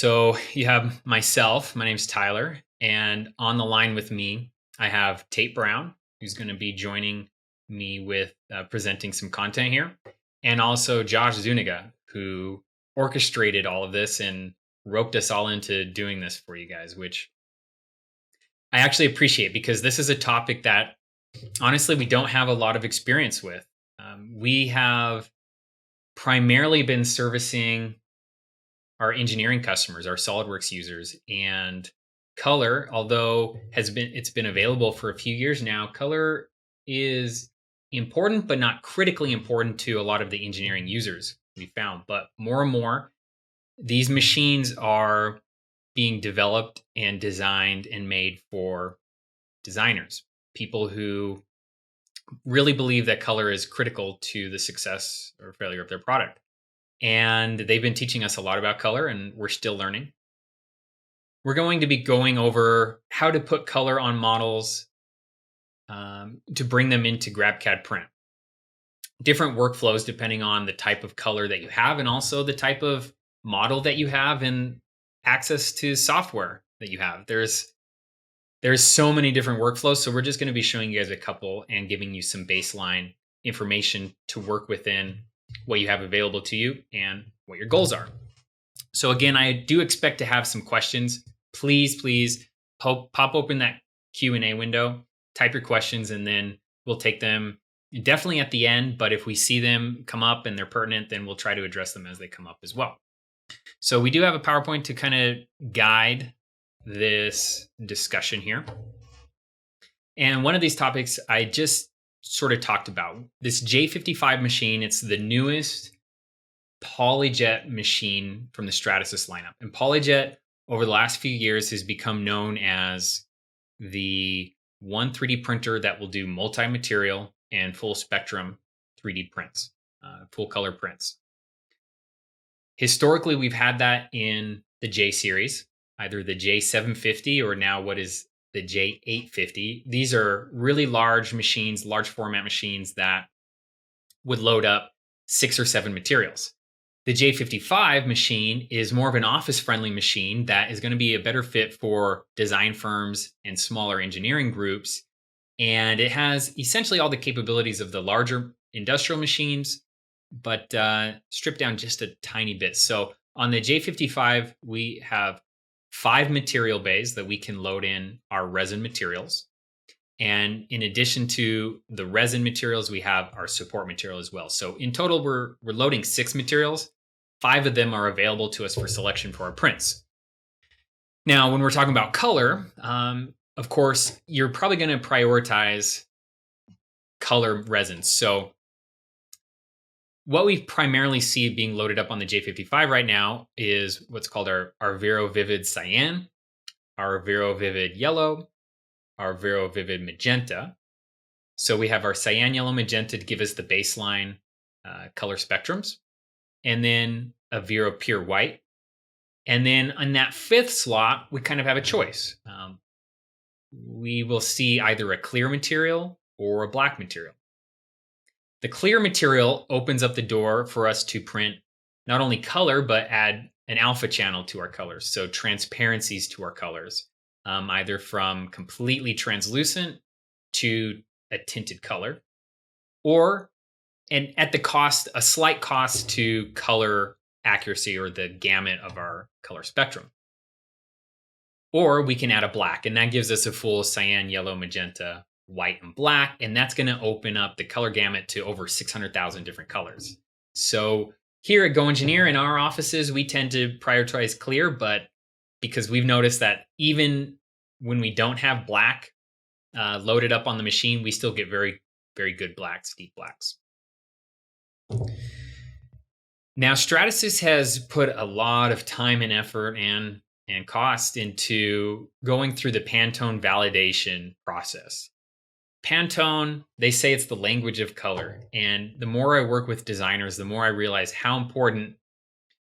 So you have myself, my name's Tyler, and on the line with me, I have Tate Brown, who's going to be joining me with presenting some content here, and also Josh Zuniga, who orchestrated all of this and roped us all into doing this for you guys, which I actually appreciate because this is a topic that honestly we don't have a lot of experience with. We have primarily been servicing our engineering customers, our SolidWorks users, and color, although it's been available for a few years now, color is important but not critically important to a lot of the engineering users we found. But more and more, these machines are being developed and designed and made for designers, people who really believe that color is critical to the success or failure of their product. And they've been teaching us a lot about color, and we're still learning. We're going to be going over how to put color on models to bring them into GrabCAD Print. Different workflows depending on the type of color that you have and also the type of model that you have and access to software that you have. There's so many different workflows, so we're just going to be showing you guys a couple and giving you some baseline information to work within what you have available to you and what your goals are. So again, I do expect to have some questions. Please pop open that Q&A window, type your questions, and then we'll take them definitely at the end. But if we see them come up and they're pertinent, then we'll try to address them as they come up as well. So we do have a PowerPoint to kind of guide this discussion here. And one of these topics I just sort of talked about, this J55 machine. It's the newest PolyJet machine from the Stratasys lineup. And PolyJet over the last few years has become known as the one 3D printer that will do multi-material and full spectrum 3D prints, full color prints. Historically, we've had that in the J series, either the J750 or now what is the J850. These are really large machines, large format machines that would load up 6 or 7 materials. The J55 machine is more of an office-friendly machine that is going to be a better fit for design firms and smaller engineering groups. And it has essentially all the capabilities of the larger industrial machines, but stripped down just a tiny bit. So on the J55, we have 5 material bays that we can load in our resin materials. And in addition to the resin materials, we have our support material as well. So in total, we're loading 6 materials. 5 of them are available to us for selection for our prints. Now, when we're talking about color, of course, you're probably going to prioritize color resins. So what we primarily see being loaded up on the J55 right now is what's called our Vero Vivid Cyan, our Vero Vivid Yellow, our Vero Vivid Magenta. So we have our cyan, yellow, magenta to give us the baseline color spectrums, and then a Vero Pure White. And then on that 5th slot, we kind of have a choice. We will see either a clear material or a black material. The clear material opens up the door for us to print not only color, but add an alpha channel to our colors. So transparencies to our colors, either from completely translucent to a tinted color, and at a slight cost to color accuracy or the gamut of our color spectrum. Or we can add a black, and that gives us a full cyan, yellow, magenta, white, and black, and that's going to open up the color gamut to over 600,000 different colors. So here at GoEngineer in our offices, we tend to prioritize clear, but because we've noticed that even when we don't have black loaded up on the machine, we still get very, very good blacks, deep blacks. Now, Stratasys has put a lot of time and effort and cost into going through the Pantone validation process. Pantone, they say it's the language of color. And the more I work with designers, the more I realize how important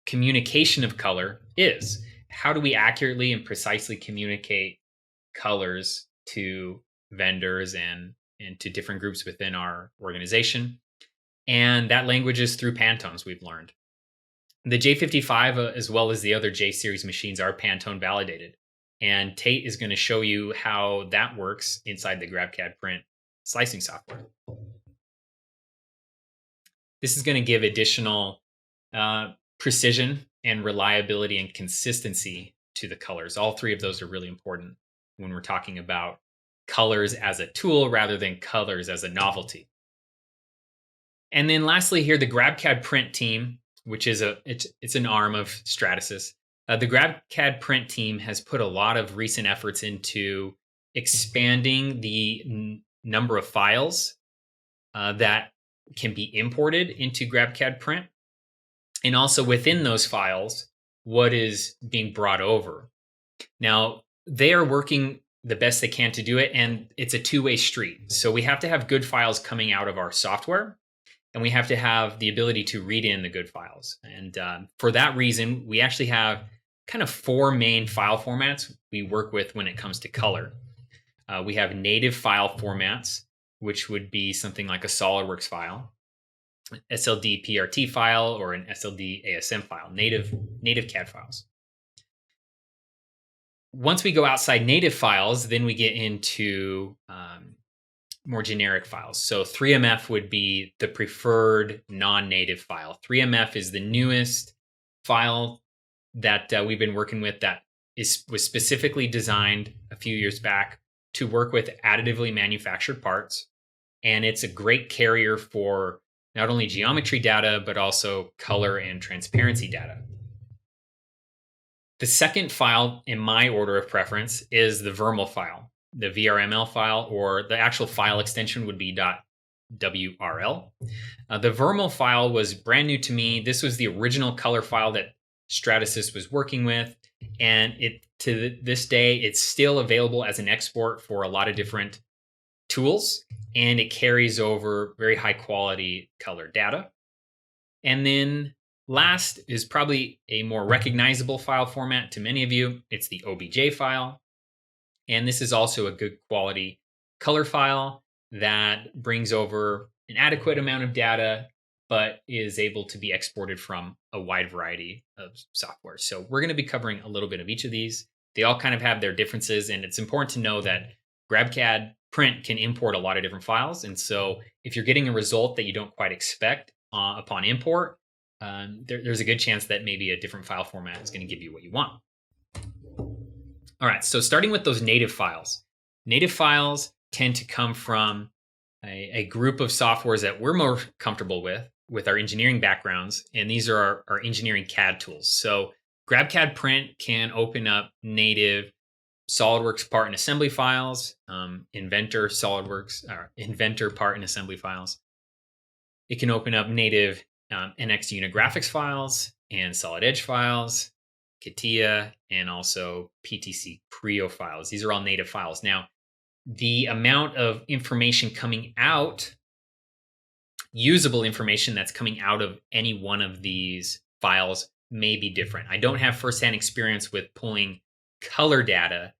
communication of color is. How do we accurately and precisely communicate colors to vendors and to different groups within our organization? And that language is through Pantones, we've learned. The J55, as well as the other J series machines, are Pantone validated. And Tate is going to show you how that works inside the GrabCAD Print slicing software. This is going to give additional precision and reliability and consistency to the colors. All three of those are really important when we're talking about colors as a tool rather than colors as a novelty. And then lastly here, the GrabCAD Print team, which is it's an arm of Stratasys. The GrabCAD Print team has put a lot of recent efforts into expanding the number of files that can be imported into GrabCAD Print, and also within those files, what is being brought over. Now, they are working the best they can to do it, and it's a two-way street. So we have to have good files coming out of our software, and we have to have the ability to read in the good files. And for that reason, we actually have kind of four main file formats we work with when it comes to color. We have native file formats, which would be something like a SolidWorks file, SLD PRT file, or an SLD ASM file, native CAD files. Once we go outside native files, then we get into more generic files. So 3MF would be the preferred non-native file. 3MF is the newest file that we've been working with that was specifically designed a few years back to work with additively manufactured parts. And it's a great carrier for not only geometry data, but also color and transparency data. The second file in my order of preference is the VRML file, the VRML file, or the actual file extension would be .wrl. The VRML file was brand new to me. This was the original color file that Stratasys was working with, and to this day, it's still available as an export for a lot of different tools, and it carries over very high quality color data. And then last is probably a more recognizable file format to many of you. It's the OBJ file. And this is also a good quality color file that brings over an adequate amount of data, but is able to be exported from a wide variety of software. So we're going to be covering a little bit of each of these. They all kind of have their differences, and it's important to know that GrabCAD Print can import a lot of different files. And so if you're getting a result that you don't quite expect upon import, there's a good chance that maybe a different file format is going to give you what you want. All right, so starting with those native files. Native files tend to come from a group of softwares that we're more comfortable with our engineering backgrounds, and these are our engineering CAD tools. So GrabCAD Print can open up native SolidWorks part and assembly files, Inventor part and assembly files. It can open up native NX unit graphics files and Solid Edge files, CATIA, and also PTC Creo files. These are all native files. Now, the amount of information coming out, usable information that's coming out of any one of these files may be different. I don't have firsthand experience with pulling color data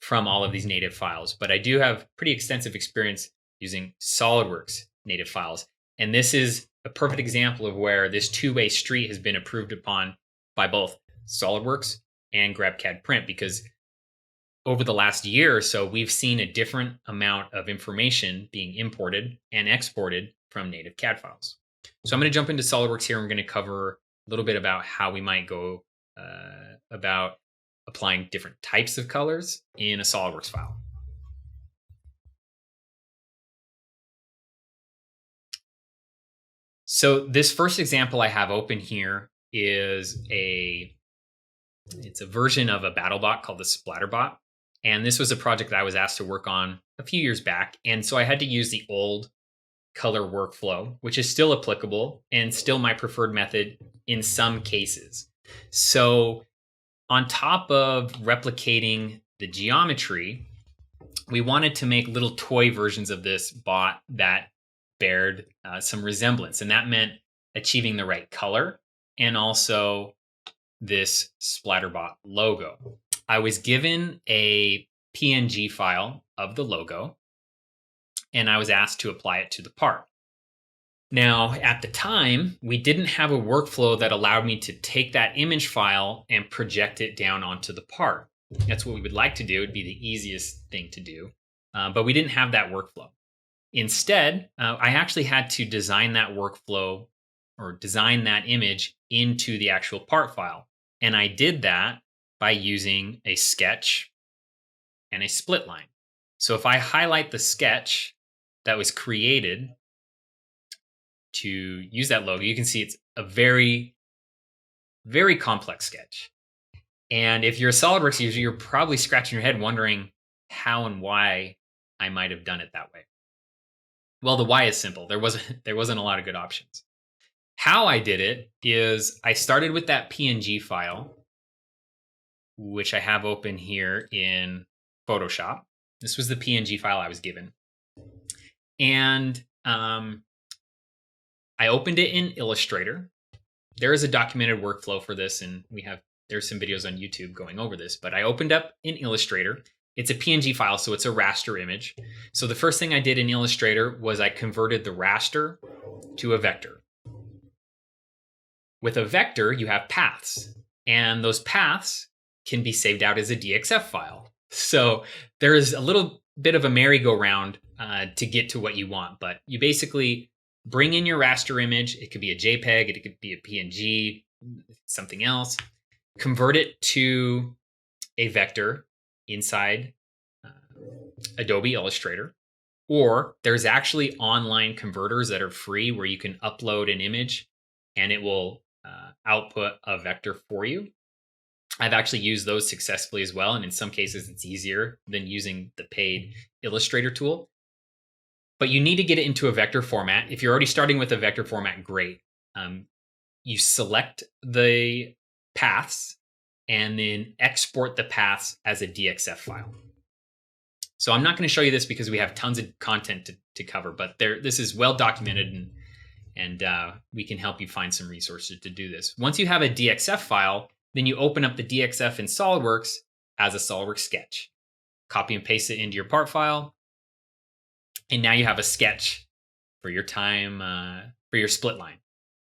from all of these native files, but I do have pretty extensive experience using SolidWorks native files. And this is a perfect example of where this two-way street has been approved upon by both SolidWorks and GrabCAD Print, because over the last year or so, we've seen a different amount of information being imported and exported from native CAD files. So I'm going to jump into SolidWorks here. I'm going to cover a little bit about how we might go about applying different types of colors in a SolidWorks file. So this first example I have open here is it's a version of a BattleBot called the Splatterbot. And this was a project that I was asked to work on a few years back. And so I had to use the old color workflow, which is still applicable and still my preferred method in some cases. So on top of replicating the geometry, we wanted to make little toy versions of this bot that bared some resemblance. And that meant achieving the right color and also this Splatterbot logo. I was given a PNG file of the logo, and I was asked to apply it to the part. Now, at the time, we didn't have a workflow that allowed me to take that image file and project it down onto the part. That's what we would like to do. It'd be the easiest thing to do. But we didn't have that workflow. Instead, I actually had to design that workflow or design that image into the actual part file. And I did that by using a sketch and a split line. So if I highlight the sketch that was created to use that logo, you can see it's a very, very complex sketch. And if you're a SolidWorks user, you're probably scratching your head wondering how and why I might have done it that way. Well, the why is simple. There wasn't a lot of good options. How I did it is I started with that PNG file, which I have open here in Photoshop. This was the PNG file I was given. And I opened it in Illustrator. There is a documented workflow for this, and there's some videos on YouTube going over this, but I opened up in Illustrator. It's a PNG file, so it's a raster image. So the first thing I did in Illustrator was I converted the raster to a vector. With a vector, you have paths, and those paths can be saved out as a DXF file. So there is a little bit of a merry-go-round to get to what you want, but you basically bring in your raster image. It could be a JPEG, it could be a PNG, something else. Convert it to a vector inside Adobe Illustrator. Or there's actually online converters that are free where you can upload an image and it will output a vector for you. I've actually used those successfully as well. And in some cases, it's easier than using the paid Illustrator tool. But you need to get it into a vector format. If you're already starting with a vector format, great. You select the paths and then export the paths as a DXF file. So I'm not going to show you this because we have tons of content to cover, but this is well documented and we can help you find some resources to do this. Once you have a DXF file, then you open up the DXF in SolidWorks as a SolidWorks sketch. Copy and paste it into your part file. And now you have a sketch for your for your split line.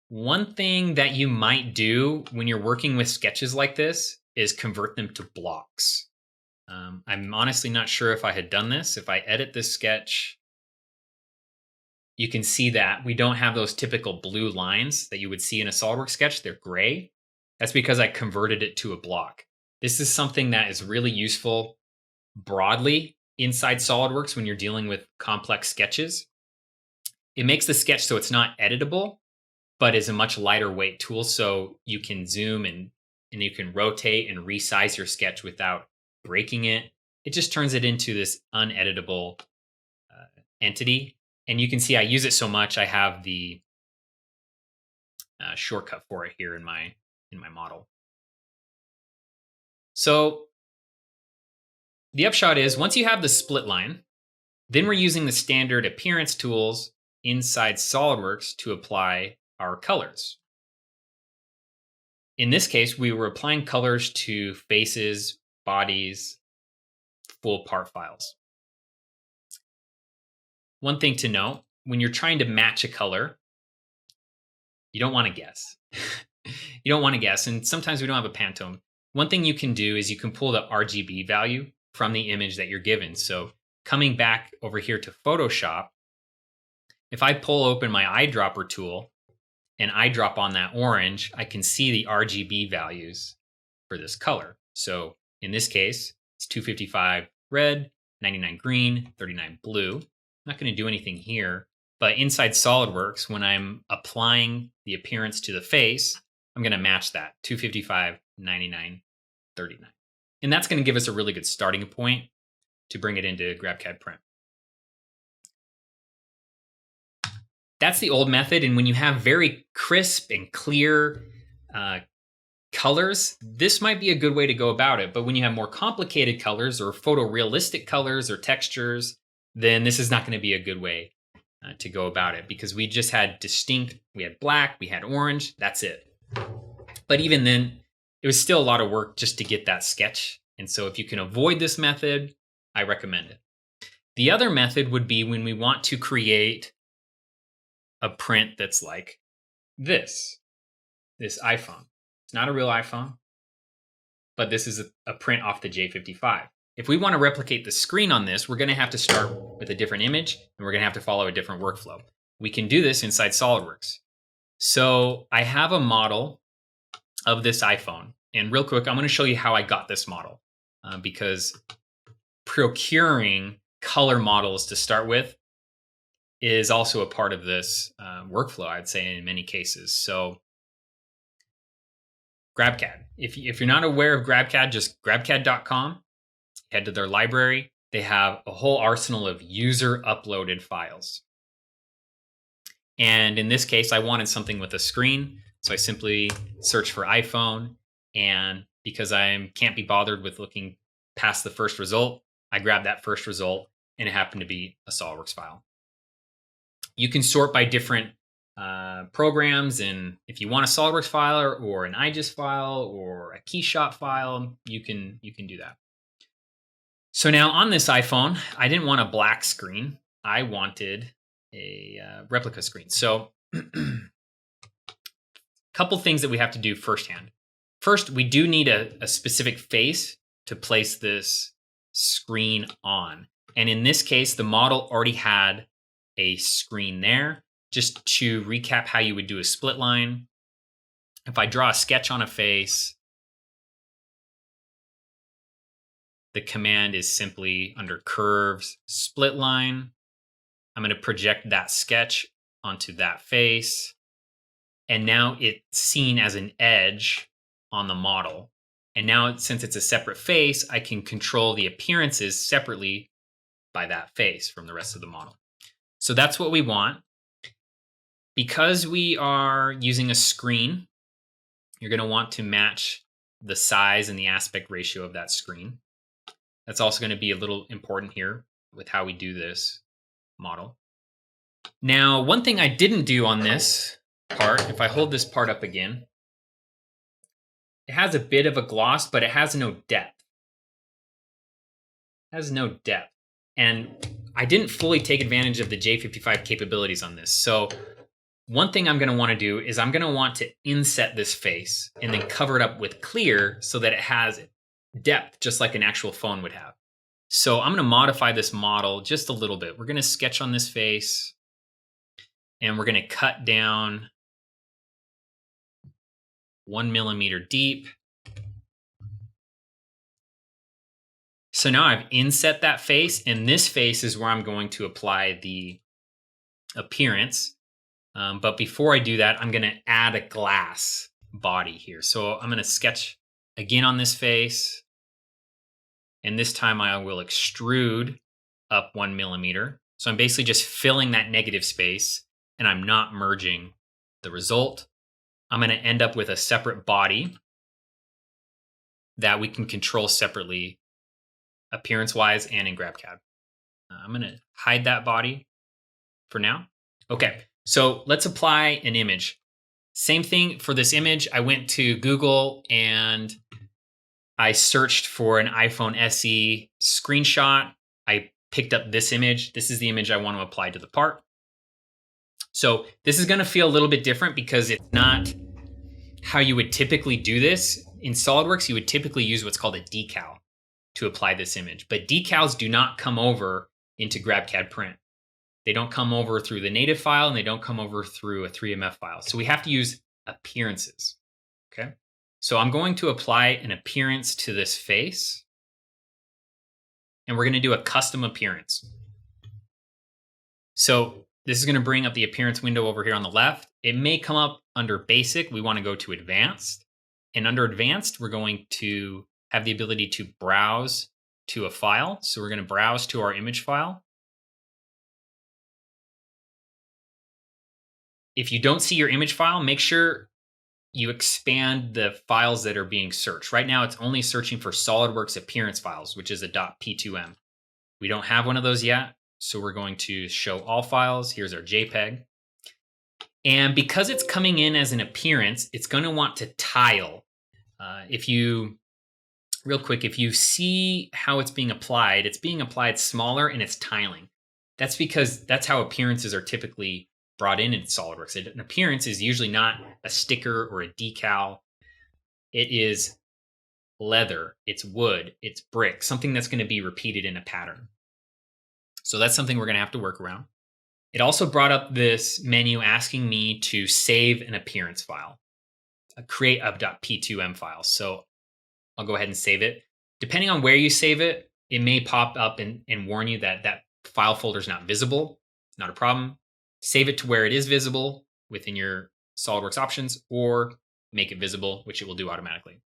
One thing that you might do when you're working with sketches like this is convert them to blocks. I'm honestly not sure if I had done this. If I edit this sketch, you can see that we don't have those typical blue lines that you would see in a SolidWorks sketch. They're gray. That's because I converted it to a block. This is something that is really useful broadly inside SolidWorks when you're dealing with complex sketches. It makes the sketch so it's not editable, but is a much lighter weight tool. So you can zoom and you can rotate and resize your sketch without breaking it. It just turns it into this uneditable entity. And you can see I use it so much, I have the shortcut for it here in my model. So the upshot is once you have the split line, then we're using the standard appearance tools inside SolidWorks to apply our colors. In this case, we were applying colors to faces, bodies, full part files. One thing to note, when you're trying to match a color, you don't want to guess. You don't want to guess, and sometimes we don't have a Pantone. One thing you can do is you can pull the RGB value from the image that you're given. So coming back over here to Photoshop, if I pull open my eyedropper tool and eyedrop on that orange, I can see the RGB values for this color. So in this case, it's 255 red, 99 green, 39 blue. I'm not going to do anything here, but inside SolidWorks, when I'm applying the appearance to the face, I'm going to match that 255, 99, 39. And that's going to give us a really good starting point to bring it into GrabCAD Print. That's the old method. And when you have very crisp and clear colors, this might be a good way to go about it. But when you have more complicated colors or photorealistic colors or textures, then this is not going to be a good way to go about it, because we just had we had black, we had orange, that's it. But even then, it was still a lot of work just to get that sketch. And so if you can avoid this method, I recommend it. The other method would be when we want to create a print that's like this iPhone. It's not a real iPhone, but this is a print off the J55. If we want to replicate the screen on this, we're going to have to start with a different image, and we're going to have to follow a different workflow. We can do this inside SolidWorks. So I have a model of this iPhone. And real quick, I'm going to show you how I got this model, because procuring color models to start with is also a part of this workflow, I'd say, in many cases. So GrabCAD. If you're not aware of GrabCAD, just grabcad.com. Head to their library. They have a whole arsenal of user uploaded files. And in this case, I wanted something with a screen. So I simply search for iPhone. And because I can't be bothered with looking past the first result, I grabbed that first result, and it happened to be a SolidWorks file. You can sort by different programs, and if you want a SolidWorks file or an IGES file or a KeyShot file, you can do that. So now on this iPhone, I didn't want a black screen. I wanted a replica screen. So a couple things that we have to do firsthand. First, we do need a specific face to place this screen on. And in this case, the model already had a screen there. Just to recap how you would do a split line, if I draw a sketch on a face, the command is simply under curves, split line. I'm going to project that sketch onto that face. And now it's seen as an edge on the model. And now, since it's a separate face, I can control the appearances separately by that face from the rest of the model. So that's what we want. Because we are using a screen, you're going to want to match the size and the aspect ratio of that screen. That's also going to be a little important here with how we do this model. Now, one thing I didn't do on this part, if I hold this part up again, it has a bit of a gloss, but it has no depth. It has no depth. And I didn't fully take advantage of the J55 capabilities on this. So one thing I'm going to want to do is I'm going to want to inset this face and then cover it up with clear so that it has depth, just like an actual phone would have. So I'm going to modify this model just a little bit. We're going to sketch on this face, and we're going to cut down 1 millimeter deep. So now I've inset that face, and this face is where I'm going to apply the appearance. But before I do that, I'm going to add a glass body here. So I'm going to sketch again on this face. And this time I will extrude up 1 millimeter. So I'm basically just filling that negative space, and I'm not merging the result. I'm going to end up with a separate body that we can control separately, appearance-wise and in GrabCAD. I'm going to hide that body for now. Okay, so let's apply an image. Same thing for this image. I went to Google and I searched for an iPhone SE screenshot. I picked up this image. This is the image I want to apply to the part. So this is going to feel a little bit different because it's not how you would typically do this. In SolidWorks, you would typically use what's called a decal to apply this image. But decals do not come over into GrabCAD Print. They don't come over through the native file, and they don't come over through a 3MF file. So we have to use appearances. Okay. So I'm going to apply an appearance to this face, and we're going to do a custom appearance. So this is going to bring up the appearance window over here on the left. It may come up under basic. We want to go to advanced, and under advanced, we're going to have the ability to browse to a file. So we're going to browse to our image file. If you don't see your image file, make sure you expand the files that are being searched. Right now, it's only searching for SolidWorks appearance files, which is a .p2m. We don't have one of those yet, so we're going to show all files. Here's our JPEG. And because it's coming in as an appearance, it's going to want to tile. Real quick, if you see how it's being applied smaller and it's tiling. That's because that's how appearances are typically brought in SolidWorks. An appearance is usually not a sticker or a decal. It is leather, it's wood, it's brick, something that's going to be repeated in a pattern. So that's something we're going to have to work around. It also brought up this menu asking me to save an appearance file, create a .p2m file. So I'll go ahead and save it. Depending on where you save it, it may pop up and warn you that that file folder is not visible. Not a problem. Save it to where it is visible within your SolidWorks options, or make it visible, which it will do automatically.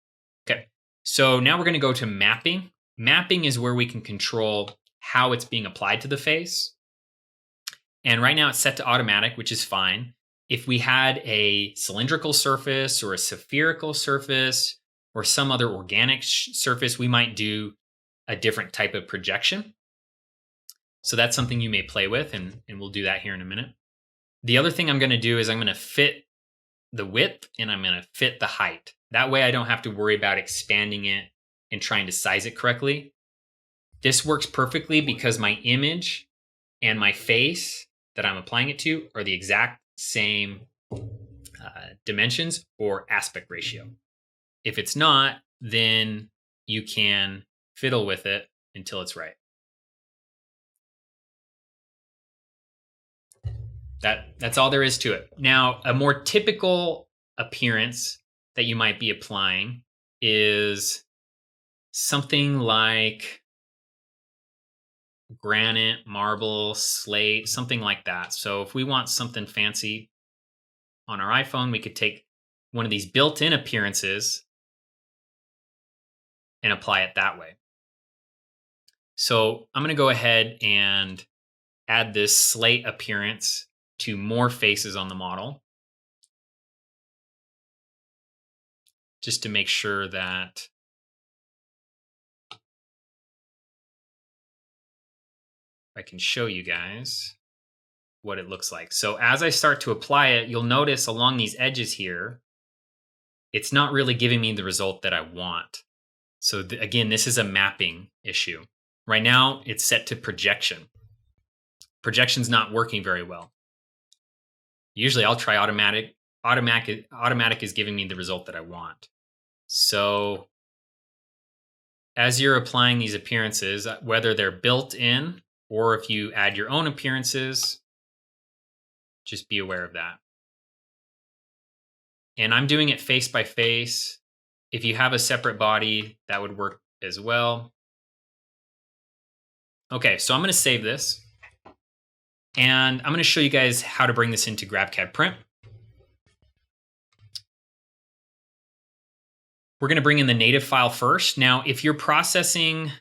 Okay, so now we're going to go to mapping. Mapping is where we can control how it's being applied to the face. And right now it's set to automatic, which is fine. If we had a cylindrical surface or a spherical surface or some other organic surface, we might do a different type of projection. So that's something you may play with, and we'll do that here in a minute. The other thing I'm going to do is I'm going to fit the width and I'm going to fit the height. That way I don't have to worry about expanding it and trying to size it correctly. This works perfectly because my image and my face that I'm applying it to are the exact same dimensions or aspect ratio. If it's not, then you can fiddle with it until it's right. That's all there is to it. Now, a more typical appearance that you might be applying is something like granite, marble, slate, something like that. So if we want something fancy on our iPhone, we could take one of these built-in appearances and apply it that way. So I'm going to go ahead and add this slate appearance to more faces on the model, just to make sure that I can show you guys what it looks like. So as I start to apply it, you'll notice along these edges here, it's not really giving me the result that I want. So again, this is a mapping issue. Right now, it's set to projection. Projection's not working very well. Usually I'll try automatic. Automatic is giving me the result that I want. So as you're applying these appearances, whether they're built in or if you add your own appearances, just be aware of that. And I'm doing it face by face. If you have a separate body, that would work as well. Okay, so I'm going to save this. And I'm going to show you guys how to bring this into GrabCAD Print. We're going to bring in the native file first. Now, if you're processing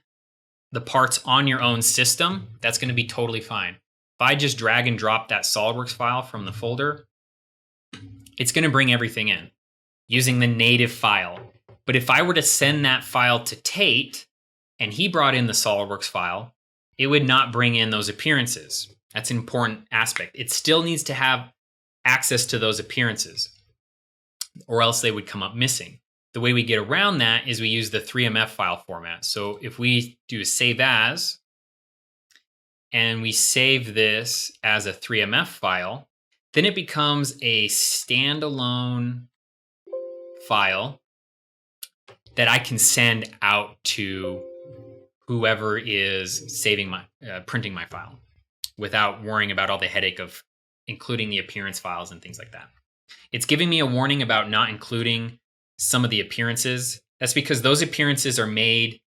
the parts on your own system, that's going to be totally fine. If I just drag and drop that SolidWorks file from the folder, it's going to bring everything in using the native file. But if I were to send that file to Tate and he brought in the SolidWorks file, it would not bring in those appearances. That's an important aspect. It still needs to have access to those appearances, or else they would come up missing. The way we get around that is we use the 3MF file format. So if we do a save as, and we save this as a 3MF file, then it becomes a standalone file that I can send out to whoever is saving my printing my file, without worrying about all the headache of including the appearance files and things like that. It's giving me a warning about not including some of the appearances. That's because those appearances are made,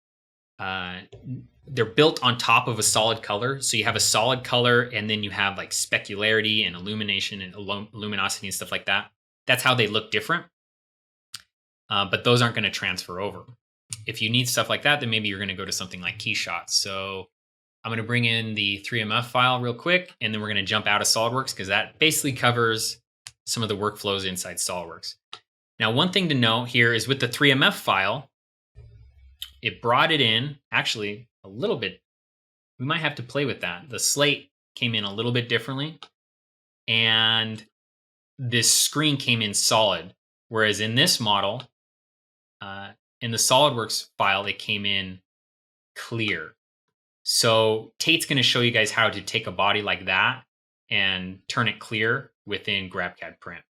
they're built on top of a solid color. So you have a solid color and then you have like specularity and illumination and luminosity and stuff like that. That's how they look different. But those aren't going to transfer over. If you need stuff like that, then maybe you're going to go to something like Keyshots. So I'm going to bring in the 3MF file real quick, and then we're going to jump out of SolidWorks because that basically covers some of the workflows inside SolidWorks. Now, one thing to note here is with the 3MF file, it brought it in actually a little bit. We might have to play with that. The slate came in a little bit differently, and this screen came in solid, whereas in this model, in the SolidWorks file, it came in clear. So Tate's going to show you guys how to take a body like that and turn it clear within GrabCAD Print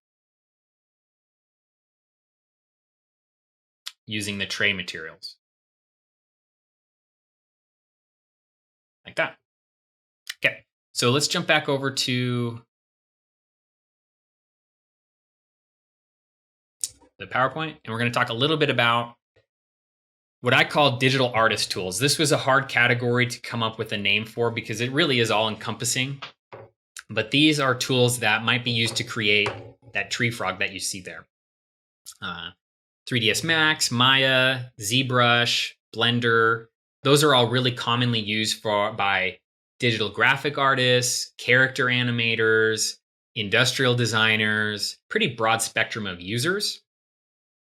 using the tray materials. Like that. Okay, so let's jump back over to the PowerPoint, and we're going to talk a little bit about what I call digital artist tools. This was a hard category to come up with a name for because it really is all encompassing. But these are tools that might be used to create that tree frog that you see there. 3ds Max, Maya, ZBrush, Blender. Those are all really commonly used by digital graphic artists, character animators, industrial designers, pretty broad spectrum of users.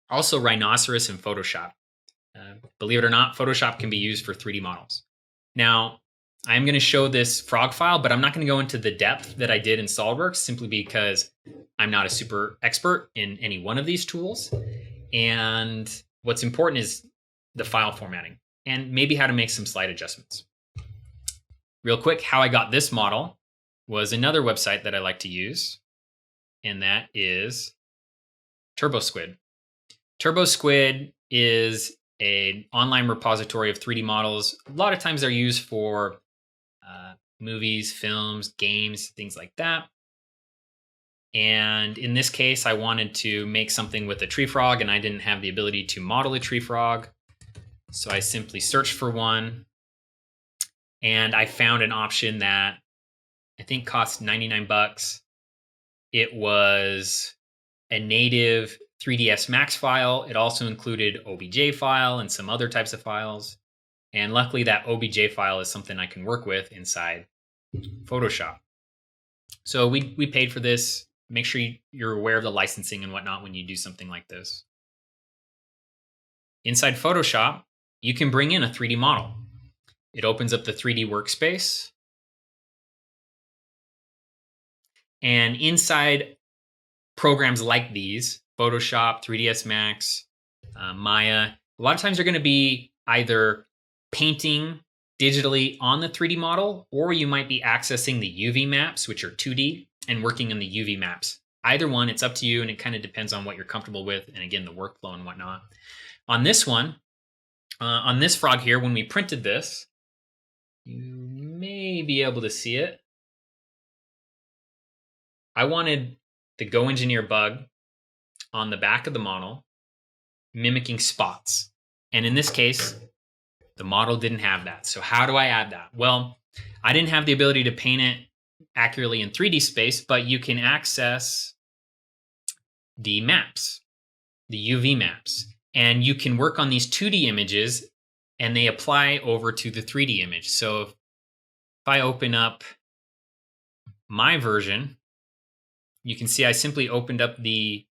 Also Rhinoceros and Photoshop. Believe it or not, Photoshop can be used for 3D models. Now, I'm going to show this frog file, but I'm not going to go into the depth that I did in SolidWorks simply because I'm not a super expert in any one of these tools. And what's important is the file formatting and maybe how to make some slight adjustments. Real quick, how I got this model was another website that I like to use, and that is TurboSquid. TurboSquid is an online repository of 3D models. A lot of times they're used for movies, films, games, things like that. And in this case, I wanted to make something with a tree frog, and I didn't have the ability to model a tree frog. So I simply searched for one, and I found an option that I think cost 99 bucks. It was a native 3ds Max file. It also included OBJ file and some other types of files. And luckily that OBJ file is something I can work with inside Photoshop. So we paid for this. Make sure you're aware of the licensing and whatnot when you do something like this. Inside Photoshop, you can bring in a 3D model. It opens up the 3D workspace. And inside programs like these, Photoshop, 3ds Max, Maya, a lot of times you're going to be either painting digitally on the 3D model, or you might be accessing the UV maps, which are 2D, and working in the UV maps. Either one, it's up to you, and it kind of depends on what you're comfortable with, and again, the workflow and whatnot. On this one, on this frog here, when we printed this, you may be able to see it. I wanted the GoEngineer bug on the back of the model, mimicking spots. And in this case, the model didn't have that. So how do I add that? Well, I didn't have the ability to paint it accurately in 3D space, but you can access the maps, the UV maps, and you can work on these 2D images and they apply over to the 3D image. So if I open up my version, you can see I simply opened up the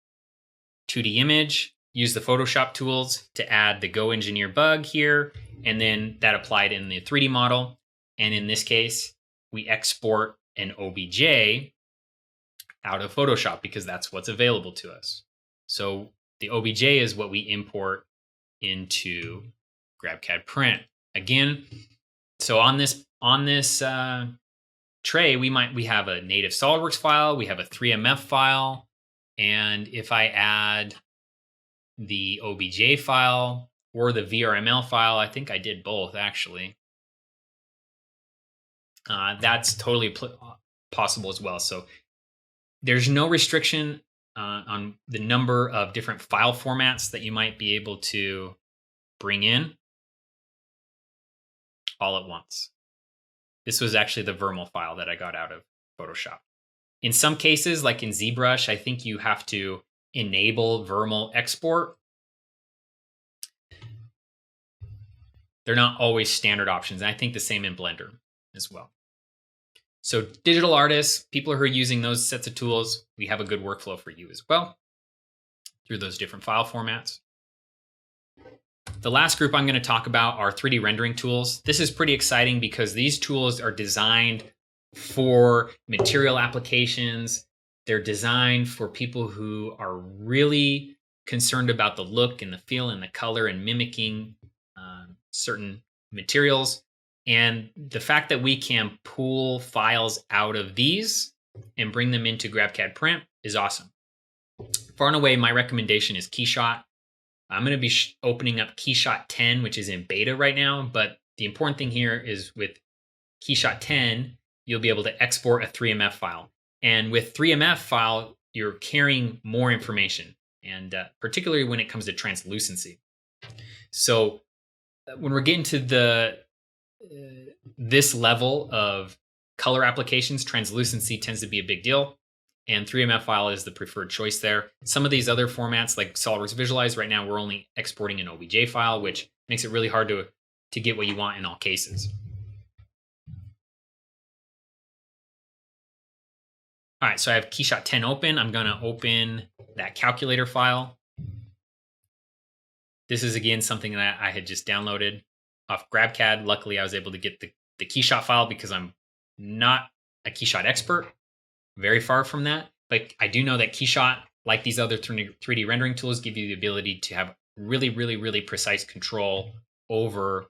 2D image, used the Photoshop tools to add the GoEngineer bug here, and then that applied in the 3D model. And in this case, we export an OBJ out of Photoshop because that's what's available to us. So the OBJ is what we import into GrabCAD Print. Again, so on this tray, we have a native SolidWorks file, we have a 3MF file, and if I add the OBJ file or the VRML file, I think I did both actually. That's totally possible as well. So there's no restriction on the number of different file formats that you might be able to bring in all at once. This was actually the VRML file that I got out of Photoshop. In some cases, like in ZBrush, I think you have to enable VRML export. They're not always standard options. And I think the same in Blender as well. So digital artists, people who are using those sets of tools, we have a good workflow for you as well through those different file formats. The last group I'm going to talk about are 3D rendering tools. This is pretty exciting because these tools are designed for material applications. They're designed for people who are really concerned about the look and the feel and the color and mimicking certain materials. And the fact that we can pull files out of these and bring them into GrabCAD Print is awesome. Far and away, my recommendation is KeyShot. I'm going to be opening up KeyShot 10, which is in beta right now, but the important thing here is with KeyShot 10, you'll be able to export a 3MF file. And with 3MF file, you're carrying more information, and particularly when it comes to translucency. So when we're getting to this level of color applications, translucency tends to be a big deal, and 3MF file is the preferred choice there. Some of these other formats like SolidWorks Visualize, right now we're only exporting an OBJ file, which makes it really hard to get what you want in all cases. All right, so I have KeyShot 10 open. I'm going to open that calculator file. This is, again, something that I had just downloaded off GrabCAD. Luckily, I was able to get the KeyShot file because I'm not a KeyShot expert, very far from that. But I do know that KeyShot, like these other 3D rendering tools, give you the ability to have really, really, really precise control over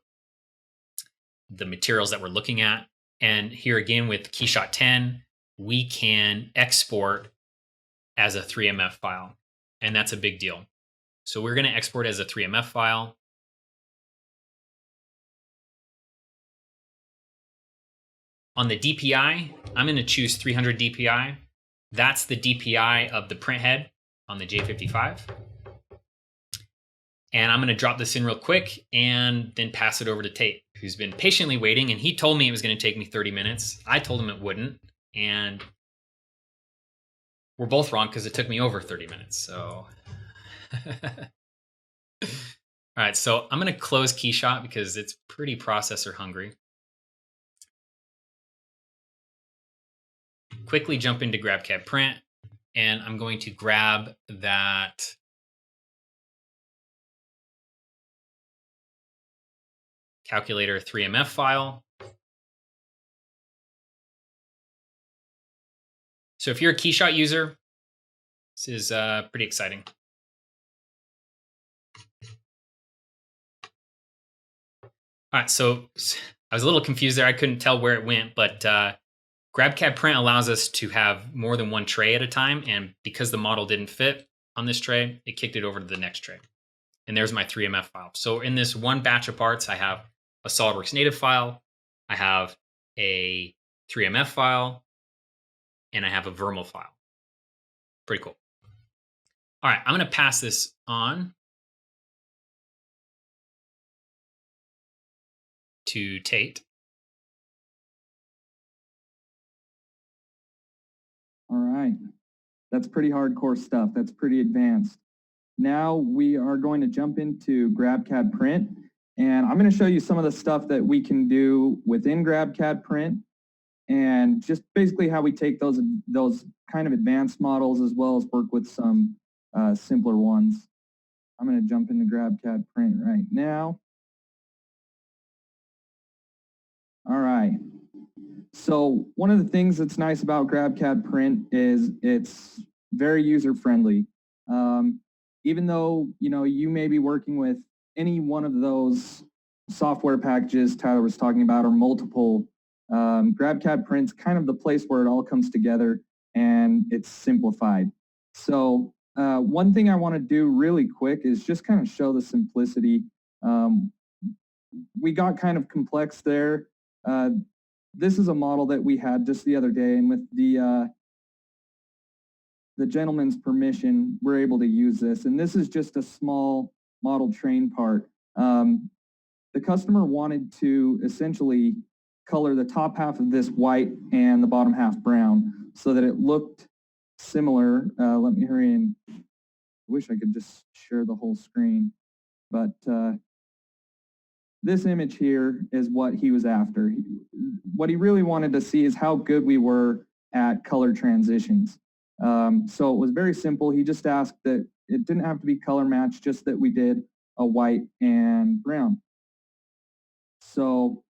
the materials that we're looking at. And here again with KeyShot 10, we can export as a 3MF file, and that's a big deal. So we're going to export as a 3MF file. On the DPI, I'm going to choose 300 DPI. That's the DPI of the print head on the J55. And I'm going to drop this in real quick and then pass it over to Tate, who's been patiently waiting. And he told me it was going to take me 30 minutes. I told him it wouldn't. And we're both wrong because it took me over 30 minutes. So, all right. So I'm going to close KeyShot because it's pretty processor hungry. Quickly jump into GrabCAD Print, and I'm going to grab that calculator 3MF file. So if you're a KeyShot user, this is pretty exciting. All right, so I was a little confused there. I couldn't tell where it went, but GrabCAD Print allows us to have more than one tray at a time, and because the model didn't fit on this tray, it kicked it over to the next tray. And there's my 3MF file. So in this one batch of parts, I have a SolidWorks native file, I have a 3MF file, and I have a Vermal file. Pretty cool. All right, I'm going to pass this on to Tate. All right, that's pretty hardcore stuff. That's pretty advanced. Now we are going to jump into GrabCAD Print, and I'm going to show you some of the stuff that we can do within GrabCAD Print, and just basically how we take those kind of advanced models as well as work with some simpler ones. I'm going to jump into GrabCAD Print right now. All right. So one of the things that's nice about GrabCAD Print is it's very user-friendly. Even though you may be working with any one of those software packages Tyler was talking about, or multiple, GrabCAD Print's kind of the place where it all comes together and it's simplified. So one thing I want to do really quick is just kind of show the simplicity. We got kind of complex there. This is a model that we had just the other day, and with the gentleman's permission, we're able to use this. And this is just a small model train part. The customer wanted to essentially color the top half of this white and the bottom half brown so that it looked similar. Let me hurry and I wish I could just share the whole screen, but this image here is what he was after. What he really wanted to see is how good we were at color transitions. So it was very simple. He just asked that it didn't have to be color matched, just that we did a white and brown. So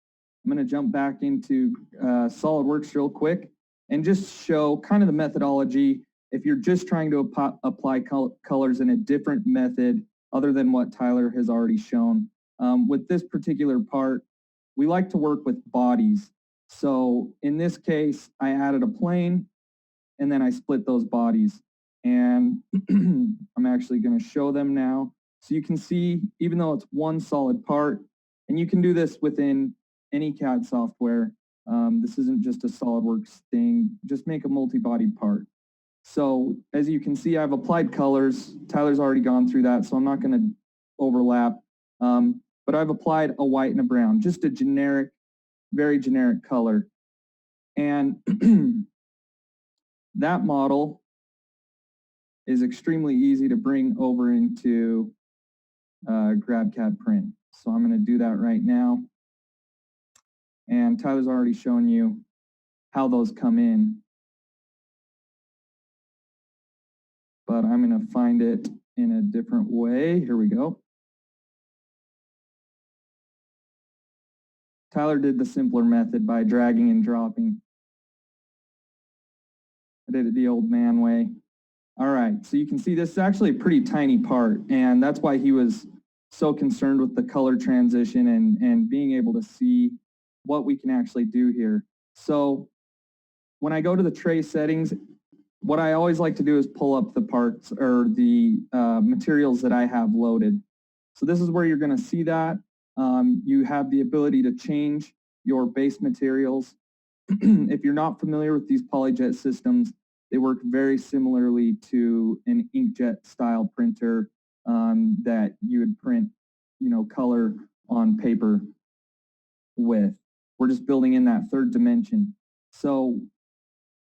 I'm going to jump back into SolidWorks real quick and just show kind of the methodology if you're just trying to apply colors in a different method other than what Tyler has already shown. With this particular part, we like to work with bodies. So in this case, I added a plane and then I split those bodies. And I'm actually going to show them now. So you can see, even though it's one solid part, and you can do this within any CAD software, this isn't just a SolidWorks thing, just make a multi-body part. So as you can see, I've applied colors. Tyler's already gone through that, so I'm not going to overlap. But I've applied a white and a brown, just a generic, very generic color. And that model is extremely easy to bring over into GrabCAD Print. So I'm going to do that right now. And Tyler's already shown you how those come in. But I'm going to find it in a different way. Here we go. Tyler did the simpler method by dragging and dropping. I did it the old man way. All right, so you can see this is actually a pretty tiny part, and that's why he was so concerned with the color transition and being able to see what we can actually do here. So when I go to the tray settings, what I always like to do is pull up the parts or the materials that I have loaded. So this is where you're going to see that. You have the ability to change your base materials. If you're not familiar with these PolyJet systems, they work very similarly to an inkjet style printer that you would print, color on paper with. We're just building in that third dimension. So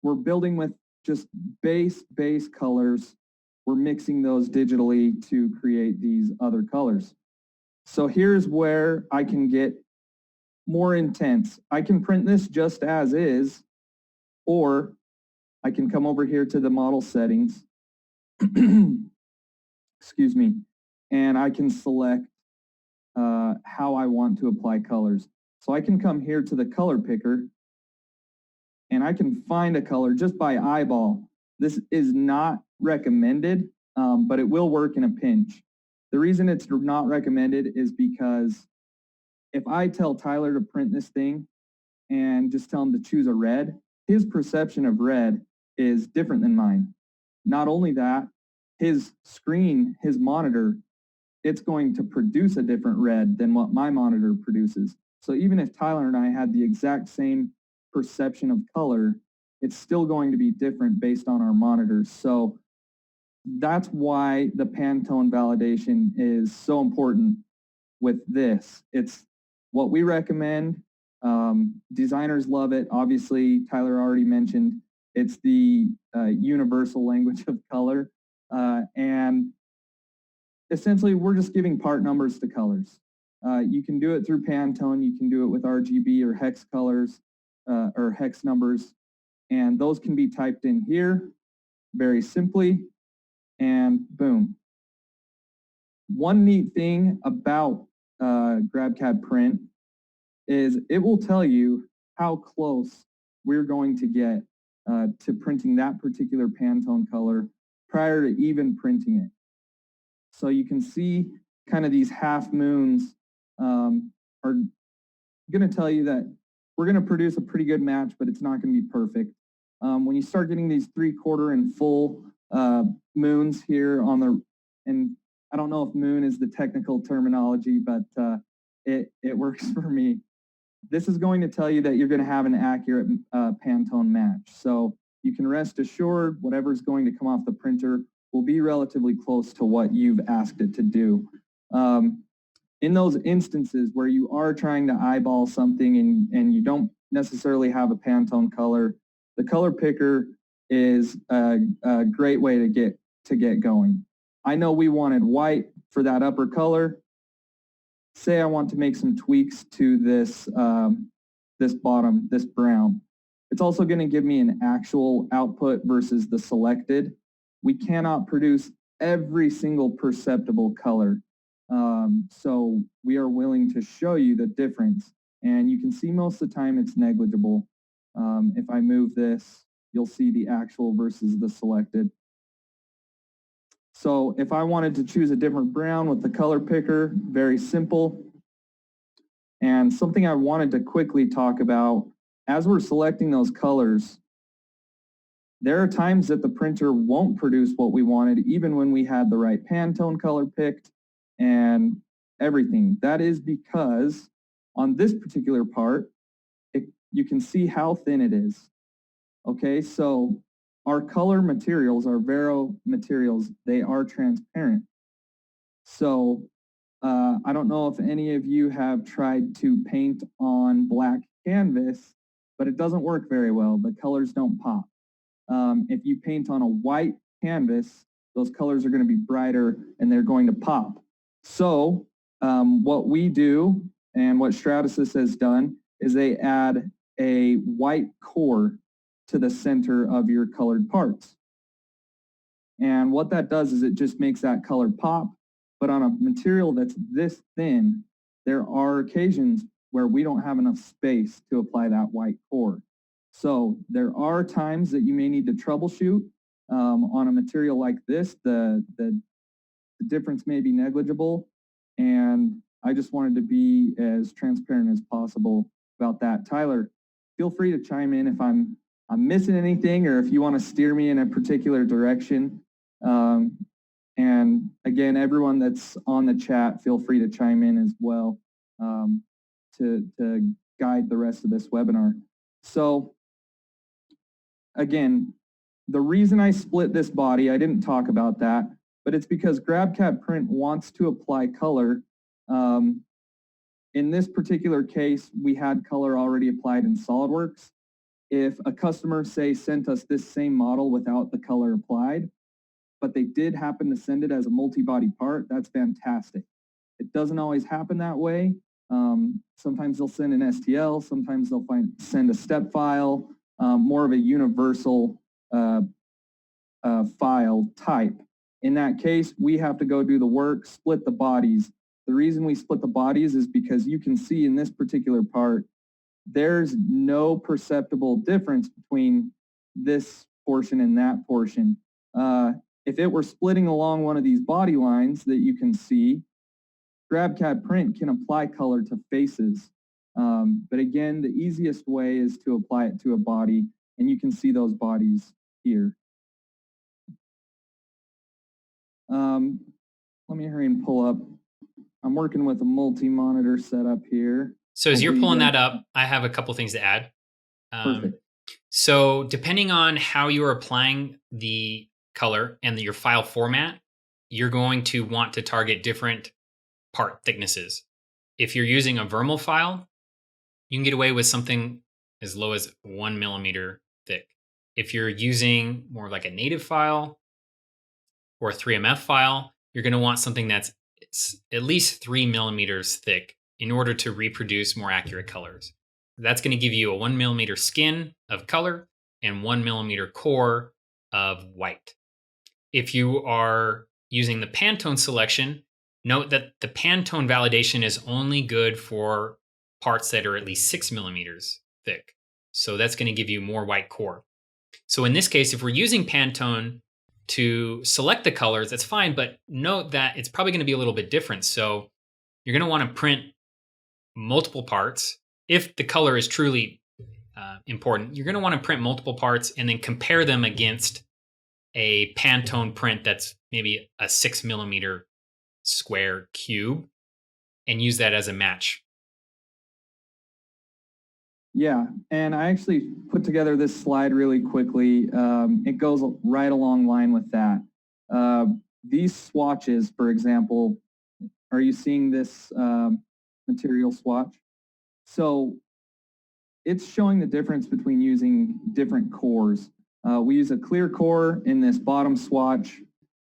we're building with just base colors. We're mixing those digitally to create these other colors. So here's where I can get more intense. I can print this just as is, or I can come over here to the model settings, excuse me, and I can select how I want to apply colors. So I can come here to the color picker, and I can find a color just by eyeball. This is not recommended, but it will work in a pinch. The reason it's not recommended is because if I tell Tyler to print this thing and just tell him to choose a red, his perception of red is different than mine. Not only that, his screen, his monitor, it's going to produce a different red than what my monitor produces. So even if Tyler and I had the exact same perception of color, it's still going to be different based on our monitors. So that's why the Pantone validation is so important with this. It's what we recommend. Designers love it. Obviously, Tyler already mentioned it's the universal language of color. And essentially, we're just giving part numbers to colors. You can do it through Pantone. You can do it with RGB or hex colors or hex numbers. And those can be typed in here very simply. And boom. One neat thing about GrabCAD Print is it will tell you how close we're going to get to printing that particular Pantone color prior to even printing it. So you can see kind of these half moons are going to tell you that we're going to produce a pretty good match, but it's not going to be perfect. When you start getting these 3/4 and full moons here on the, and I don't know if moon is the technical terminology, but it works for me. This is going to tell you that you're going to have an accurate Pantone match. So you can rest assured whatever's going to come off the printer will be relatively close to what you've asked it to do. In those instances where you are trying to eyeball something and you don't necessarily have a Pantone color, the color picker is a great way to get going. I know we wanted white for that upper color. Say I want to make some tweaks to this this bottom, this brown. It's also going to give me an actual output versus the selected. We cannot produce every single perceptible color. So we are willing to show you the difference. And you can see most of the time it's negligible. If I move this, you'll see the actual versus the selected. So if I wanted to choose a different brown with the color picker, very simple. And something I wanted to quickly talk about, as we're selecting those colors, There are times that the printer won't produce what we wanted, even when we had the right Pantone color picked and everything. That is because on this particular part, you can see how thin it is. Okay, so our color materials, our Vero materials, they are transparent. So I don't know if any of you have tried to paint on black canvas, but it doesn't work very well. The colors don't pop. If you paint on a white canvas, those colors are going to be brighter and they're going to pop. So what we do and what Stratasys has done is they add a white core to the center of your colored parts. And what that does is it just makes that color pop. But on a material that's this thin, there are occasions where we don't have enough space to apply that white core. So there are times that you may need to troubleshoot on a material like this. The difference may be negligible, and I just wanted to be as transparent as possible about that. Tyler, feel free to chime in if I'm missing anything or if you want to steer me in a particular direction. And again, everyone that's on the chat, feel free to chime in as well to guide the rest of this webinar. So again, the reason I split this body, I didn't talk about that, but it's because GrabCAD Print wants to apply color. In this particular case, we had color already applied in SolidWorks. If a customer, say, sent us this same model without the color applied, but they did happen to send it as a multi-body part, that's fantastic. It doesn't always happen that way. Sometimes they'll send an STL, sometimes they'll send a step file, more of a universal file type. In that case, we have to go do the work, split the bodies. The reason we split the bodies is because you can see in this particular part, there's no perceptible difference between this portion and that portion. If it were splitting along one of these body lines that you can see, GrabCAD Print can apply color to faces. But again, the easiest way is to apply it to a body, and you can see those bodies here. Let me hurry and pull up. I'm working with a multi-monitor setup here. So as you're pulling that up, I have a couple things to add. Perfect. So depending on how you're applying the color and your file format, you're going to want to target different part thicknesses. If you're using a Vermal file, you can get away with something as low as 1 millimeter thick. If you're using more like a native file or a 3MF file, you're going to want something that's at least 3 millimeters thick in order to reproduce more accurate colors. That's going to give you a 1 millimeter skin of color and 1 millimeter core of white. If you are using the Pantone selection, note that the Pantone validation is only good for parts that are at least 6 millimeters thick. So that's going to give you more white core. So in this case, if we're using Pantone to select the colors, that's fine, but note that it's probably going to be a little bit different. So you're going to want to print multiple parts. If the color is truly important, you're going to want to print multiple parts and then compare them against a Pantone print that's maybe a 6 millimeter square cube and use that as a match. Yeah, and I actually put together this slide really quickly. It goes right along line with that. These swatches, for example, are you seeing this material swatch? So it's showing the difference between using different cores. We use a clear core in this bottom swatch,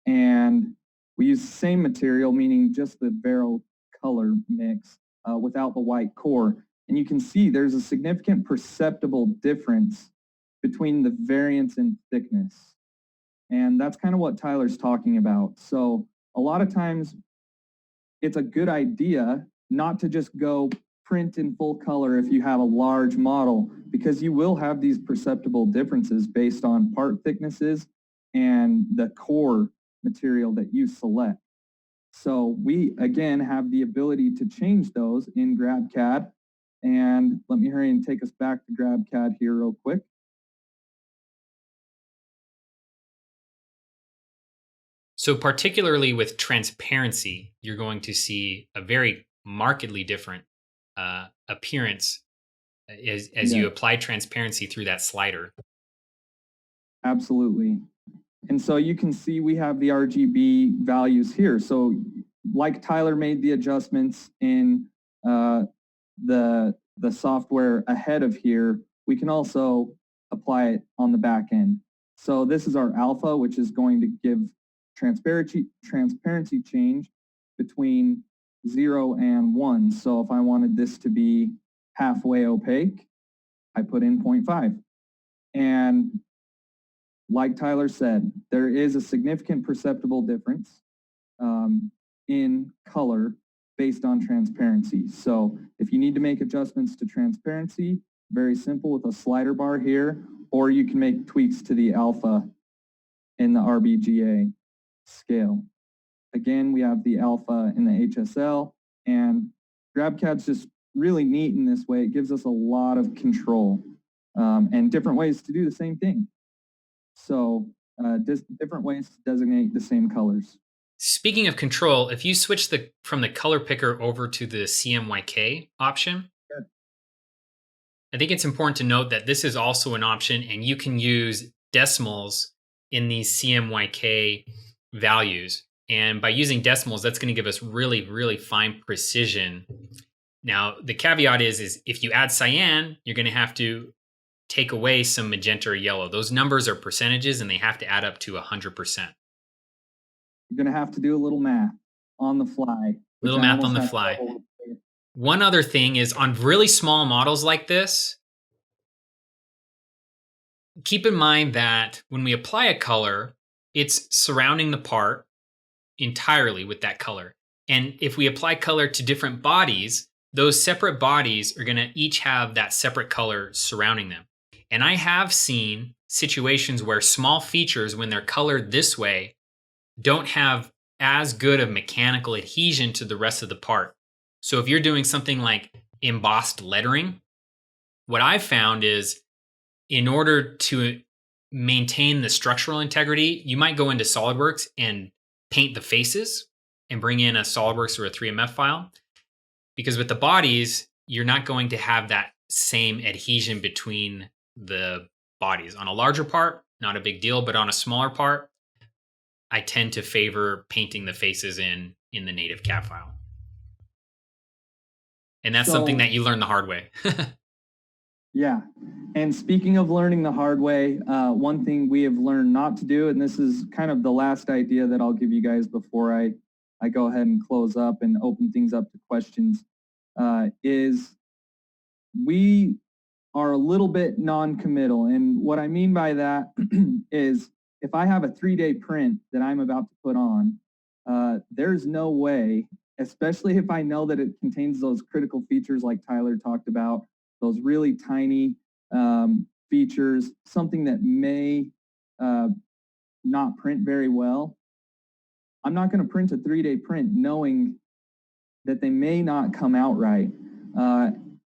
and we use the same material, meaning just the Vero color mix without the white core. And you can see there's a significant perceptible difference between the variance in thickness. And that's kind of what Tyler's talking about. So a lot of times it's a good idea not to just go print in full color if you have a large model, because you will have these perceptible differences based on part thicknesses and the core material that you select. So we, again, have the ability to change those in GrabCAD. And let me hurry and take us back to GrabCAD here real quick. So particularly with transparency, you're going to see a very markedly different appearance as Yeah, you apply transparency through that slider. absolutely. And so you can see we have the RGB values here. So like Tyler made the adjustments in the software ahead of here, we can also apply it on the back end. So this is our alpha, which is going to give transparency change between 0 and 1. So if I wanted this to be halfway opaque, I put in 0.5. And like Tyler said, there is a significant perceptible difference in color based on transparency. So if you need to make adjustments to transparency, very simple with a slider bar here, or you can make tweaks to the alpha in the RBGA scale. Again, we have the alpha in the HSL, and GrabCAD's just really neat in this way. It gives us a lot of control and different ways to do the same thing. So different ways to designate the same colors. Speaking of control, if you switch from the color picker over to the CMYK option, Sure. I think it's important to note that this is also an option, and you can use decimals in these CMYK values. And by using decimals, that's going to give us really, really fine precision. Now, the caveat is if you add cyan, you're going to have to take away some magenta or yellow. Those numbers are percentages, and they have to add up to 100%. You're going to have to do a little math on the fly. Little math on the fly. One other thing is on really small models like this, keep in mind that when we apply a color, it's surrounding the part entirely with that color. And if we apply color to different bodies, those separate bodies are going to each have that separate color surrounding them. And I have seen situations where small features, when they're colored this way, don't have as good of mechanical adhesion to the rest of the part. So if you're doing something like embossed lettering, what I've found is in order to maintain the structural integrity, you might go into SolidWorks and paint the faces and bring in a SolidWorks or a 3MF file. Because with the bodies, you're not going to have that same adhesion between the bodies. On a larger part, not a big deal, but on a smaller part, I tend to favor painting the faces in the native CAD file. And that's something that you learn the hard way. Yeah. And speaking of learning the hard way, one thing we have learned not to do, and this is kind of the last idea that I'll give you guys before I go ahead and close up and open things up to questions, is we are a little bit non-committal. And what I mean by that is if I have a 3-day print that I'm about to put on, there's no way, especially if I know that it contains those critical features like Tyler talked about, those really tiny features, something that may not print very well. I'm not going to print a 3-day print knowing that they may not come out right.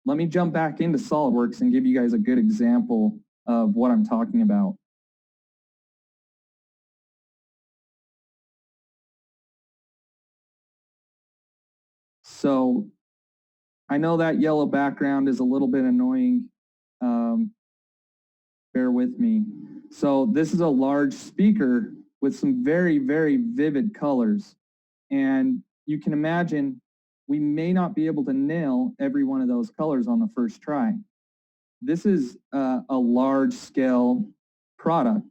Let me jump back into SolidWorks and give you guys a good example of what I'm talking about. So I know that yellow background is a little bit annoying. Bear with me. So this is a large speaker with some very, very vivid colors. And you can imagine we may not be able to nail every one of those colors on the first try. This is a large scale product.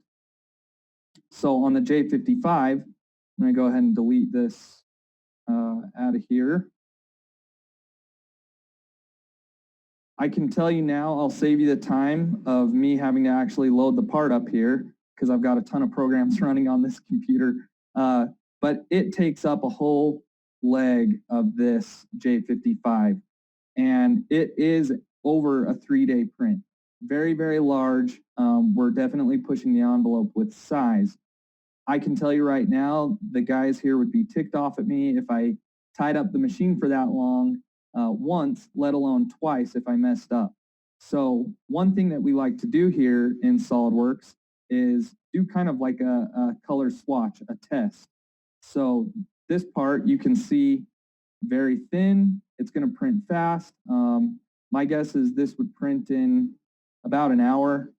So on the J55, I'm going to go ahead and delete this out of here. I can tell you now, I'll save you the time of me having to actually load the part up here because I've got a ton of programs running on this computer. But it takes up a whole leg of this J55, and it is over a 3-day print. Very, very large. We're definitely pushing the envelope with size. I can tell you right now, the guys here would be ticked off at me if I tied up the machine for that long once, let alone twice if I messed up. So one thing that we like to do here in SolidWorks is do kind of like a color swatch, a test. So this part you can see very thin. It's going to print fast. My guess is this would print in about an hour,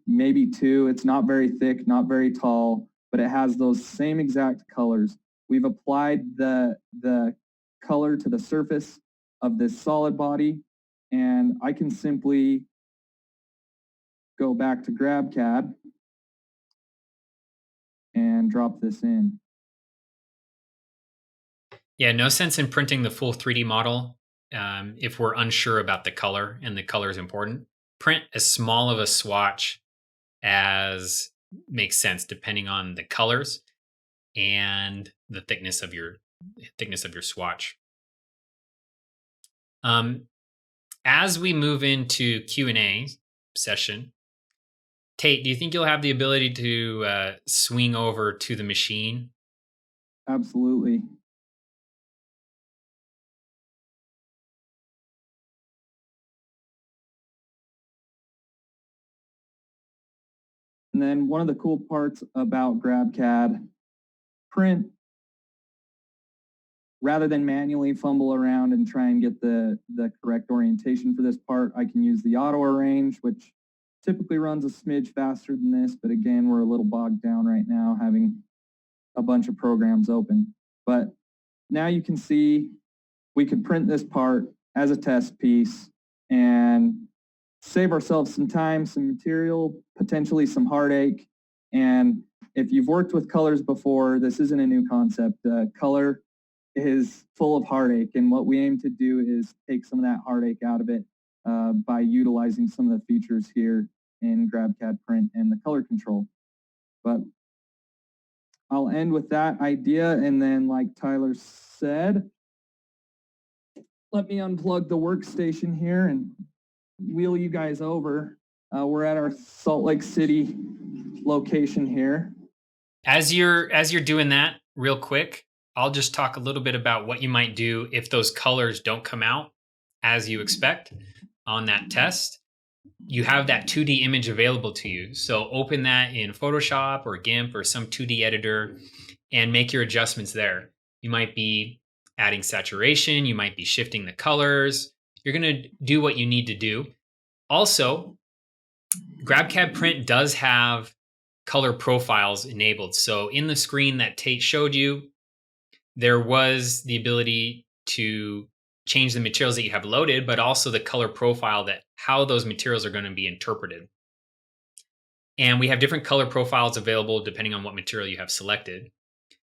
maybe 2. It's not very thick, not very tall, but it has those same exact colors. We've applied the color to the surface of this solid body, and I can simply go back to GrabCAD and drop this in. Yeah, no sense in printing the full 3D model if we're unsure about the color and the color is important. Print as small of a swatch as makes sense depending on the colors and the thickness of your swatch. As we move into Q&A session, Tate, do you think you'll have the ability to swing over to the machine? Absolutely. And then one of the cool parts about GrabCAD, print, rather than manually fumble around and try and get the correct orientation for this part, I can use the auto arrange, which typically runs a smidge faster than this, but again, we're a little bogged down right now having a bunch of programs open. But now you can see we could print this part as a test piece and save ourselves some time, some material, potentially some heartache. And if you've worked with colors before, this isn't a new concept. Color is full of heartache, and what we aim to do is take some of that heartache out of it by utilizing some of the features here in GrabCAD Print and the color control. But I'll end with that idea, and then like Tyler said, let me unplug the workstation here and wheel you guys over. We're at our Salt Lake City location here. As you're doing that, real quick, I'll just talk a little bit about what you might do if those colors don't come out as you expect on that test. You have that 2D image available to you. So open that in Photoshop or GIMP or some 2D editor and make your adjustments there. You might be adding saturation. You might be shifting the colors. You're going to do what you need to do. Also, GrabCAD Print does have color profiles enabled. So in the screen that Tate showed you, there was the ability to change the materials that you have loaded, but also the color profile, that how those materials are going to be interpreted. And we have different color profiles available depending on what material you have selected.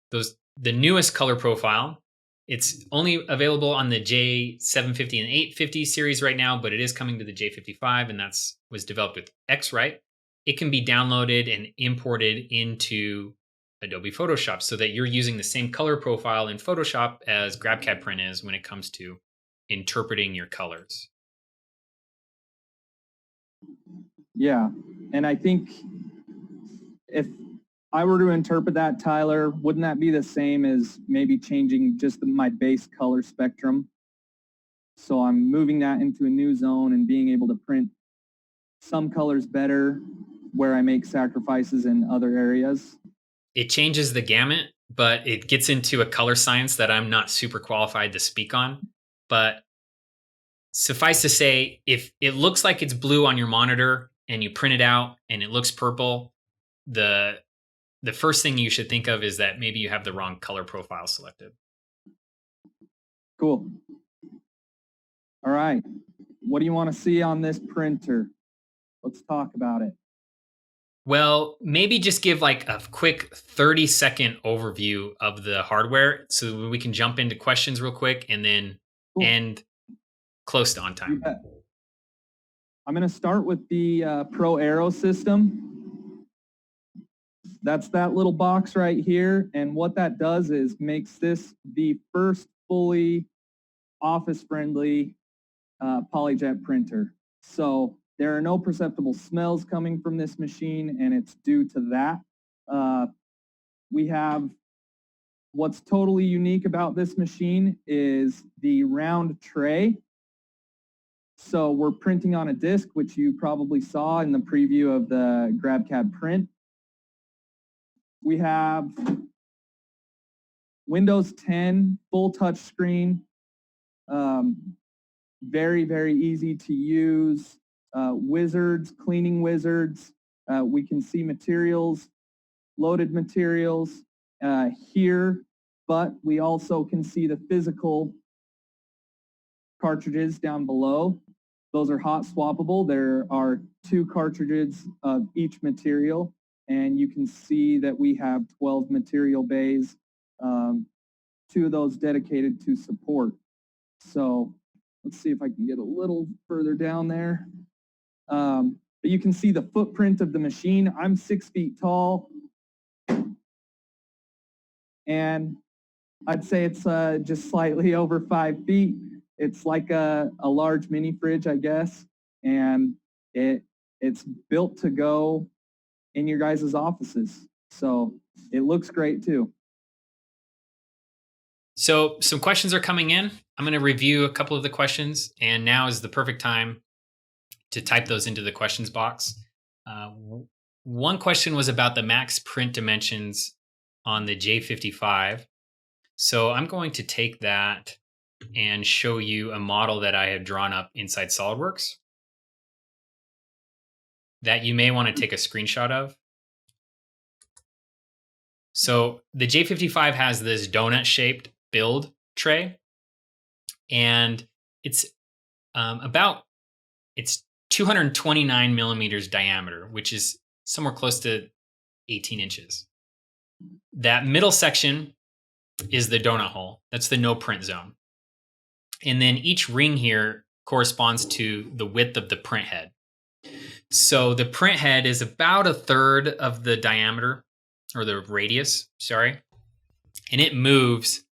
The newest color profile, it's only available on the J750 and 850 series right now, but it is coming to the J55, and was developed with X-Rite. It can be downloaded and imported into Adobe Photoshop so that you're using the same color profile in Photoshop as GrabCAD Print is when it comes to interpreting your colors. Yeah, and I think if I were to interpret that, Tyler, wouldn't that be the same as maybe changing just my base color spectrum? So I'm moving that into a new zone and being able to print some colors better where I make sacrifices in other areas. It changes the gamut, but it gets into a color science that I'm not super qualified to speak on. But suffice to say, if it looks like it's blue on your monitor and you print it out and it looks purple, the first thing you should think of is that maybe you have the wrong color profile selected. Cool. All right. What do you want to see on this printer? Let's talk about it. Well, maybe just give like a quick 30-second overview of the hardware so we can jump into questions real quick and then end close to on time. I'm going to start with the Pro Aero system. That's that little box right here. And what that does is makes this the first fully office-friendly PolyJet printer. So there are no perceptible smells coming from this machine, and it's due to that. We have what's totally unique about this machine is the round tray. So we're printing on a disc, which you probably saw in the preview of the GrabCAD Print. We have Windows 10, full touch screen, very, very easy to use. Wizards, cleaning wizards. We can see materials, loaded materials here, but we also can see the physical cartridges down below. Those are hot swappable. There are 2 cartridges of each material, and you can see that we have 12 material bays, 2 of those dedicated to support. So let's see if I can get a little further down there. But you can see the footprint of the machine. I'm 6 feet tall, and I'd say it's just slightly over 5 feet. It's like a large mini fridge, I guess, and it's built to go in your guys' offices. So it looks great too. So some questions are coming in. I'm going to review a couple of the questions, and now is the perfect time to type those into the questions box. One question was about the max print dimensions on the J55. So I'm going to take that and show you a model that I have drawn up inside SolidWorks that you may want to take a screenshot of. So the J55 has this donut-shaped build tray, and it's it's 229 millimeters diameter, which is somewhere close to 18 inches. That middle section is the donut hole. That's the no print zone. And then each ring here corresponds to the width of the print head. So the print head is about 1/3 of the diameter, or the radius, sorry. And it moves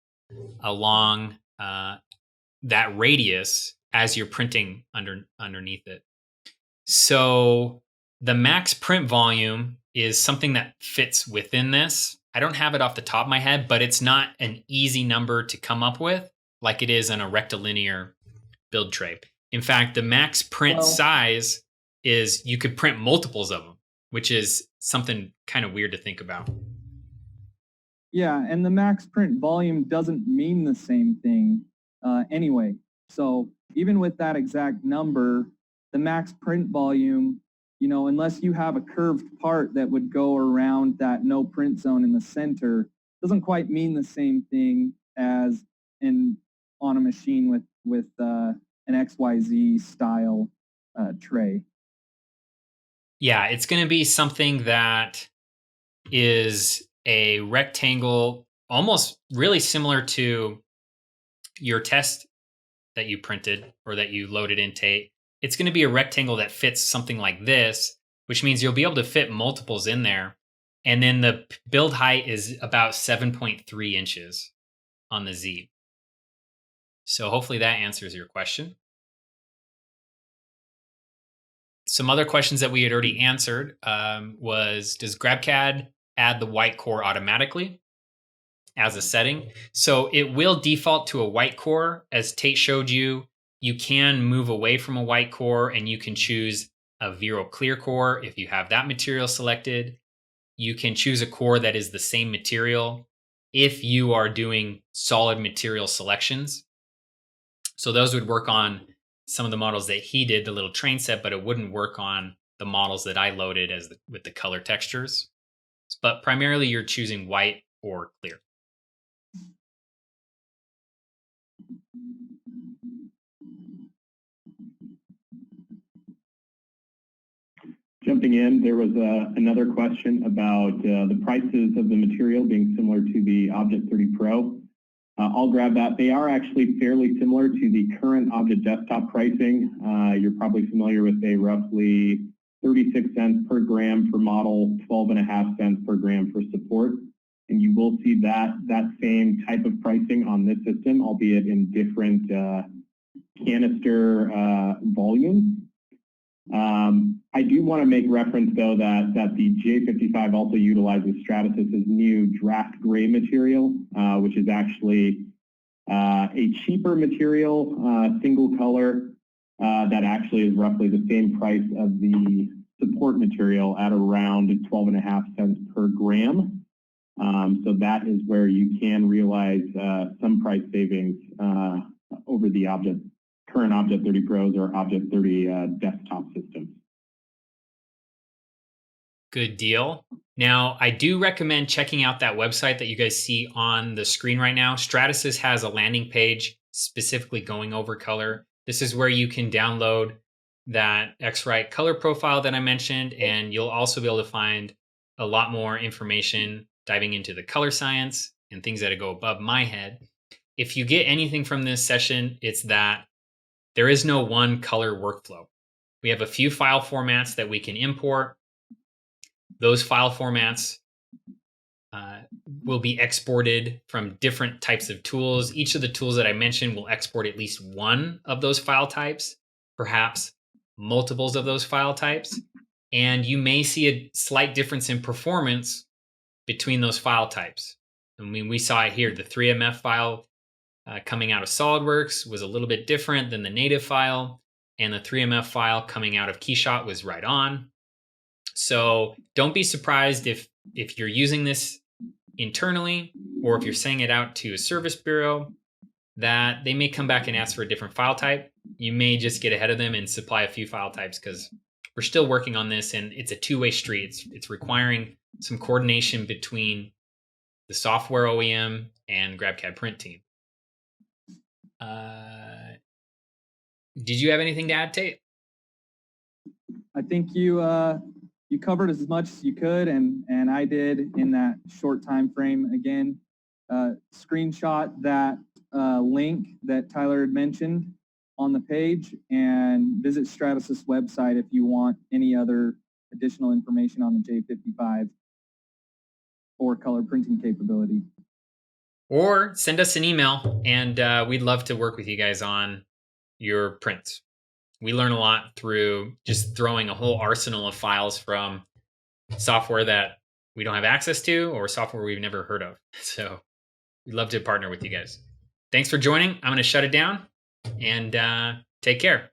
along that radius as you're printing underneath it. So the max print volume is something that fits within this. I don't have it off the top of my head, but it's not an easy number to come up with like it is on a rectilinear build tray. In fact, the max print size is you could print multiples of them, which is something kind of weird to think about. Yeah, and the max print volume doesn't mean the same thing anyway. So even with that exact number, the max print volume, unless you have a curved part that would go around that no print zone in the center, doesn't quite mean the same thing as on a machine with an XYZ style tray. Yeah, it's going to be something that is a rectangle, almost really similar to your test that you printed or that you loaded in Tate. It's going to be a rectangle that fits something like this, which means you'll be able to fit multiples in there. And then the build height is about 7.3 inches on the Z. So hopefully that answers your question. Some other questions that we had already answered was, does GrabCAD add the white core automatically as a setting? So it will default to a white core. As Tate showed you, you can move away from a white core and you can choose a Vero clear core if you have that material selected. You can choose a core that is the same material if you are doing solid material selections. So those would work on some of the models that he did, the little train set, but it wouldn't work on the models that I loaded with the color textures. But primarily you're choosing white or clear. Jumping in, there was another question about the prices of the material being similar to the Object 30 Pro. I'll grab that. They are actually fairly similar to the current Object Desktop pricing. You're probably familiar with a roughly 36 cents per gram for model, 12.5 cents per gram for support. And you will see that same type of pricing on this system, albeit in different canister volumes. I do want to make reference, though, that the J55 also utilizes Stratasys' new draft gray material, which is actually a cheaper material, single color, that actually is roughly the same price of the support material at around 12.5 cents per gram. So that is where you can realize some price savings over the current Object 30 Pros or Object 30 desktop systems. Good deal. Now, I do recommend checking out that website that you guys see on the screen right now. Stratasys has a landing page specifically going over color. This is where you can download that X-Rite color profile that I mentioned, and you'll also be able to find a lot more information diving into the color science and things that go above my head. If you get anything from this session, it's that there is no one color workflow. We have a few file formats that we can import. Those file formats will be exported from different types of tools. Each of the tools that I mentioned will export at least one of those file types, perhaps multiples of those file types. And you may see a slight difference in performance between those file types. I mean, we saw it here. The 3MF file coming out of SolidWorks was a little bit different than the native file, and the 3MF file coming out of Keyshot was right on. So don't be surprised if you're using this internally, or if you're sending it out to a service bureau, that they may come back and ask for a different file type. You may just get ahead of them and supply a few file types, because we're still working on this, and it's a two-way street. It's requiring some coordination between the software OEM and GrabCAD print team. Did you have anything to add, Tate? I think you covered as much as you could, and I did in that short time frame. Again, screenshot that link that Tyler had mentioned on the page, and visit Stratasys website if you want any other additional information on the J55 or color printing capability. Or send us an email, and we'd love to work with you guys on your prints. We learn a lot through just throwing a whole arsenal of files from software that we don't have access to, or software we've never heard of. So we'd love to partner with you guys. Thanks for joining. I'm going to shut it down, and take care.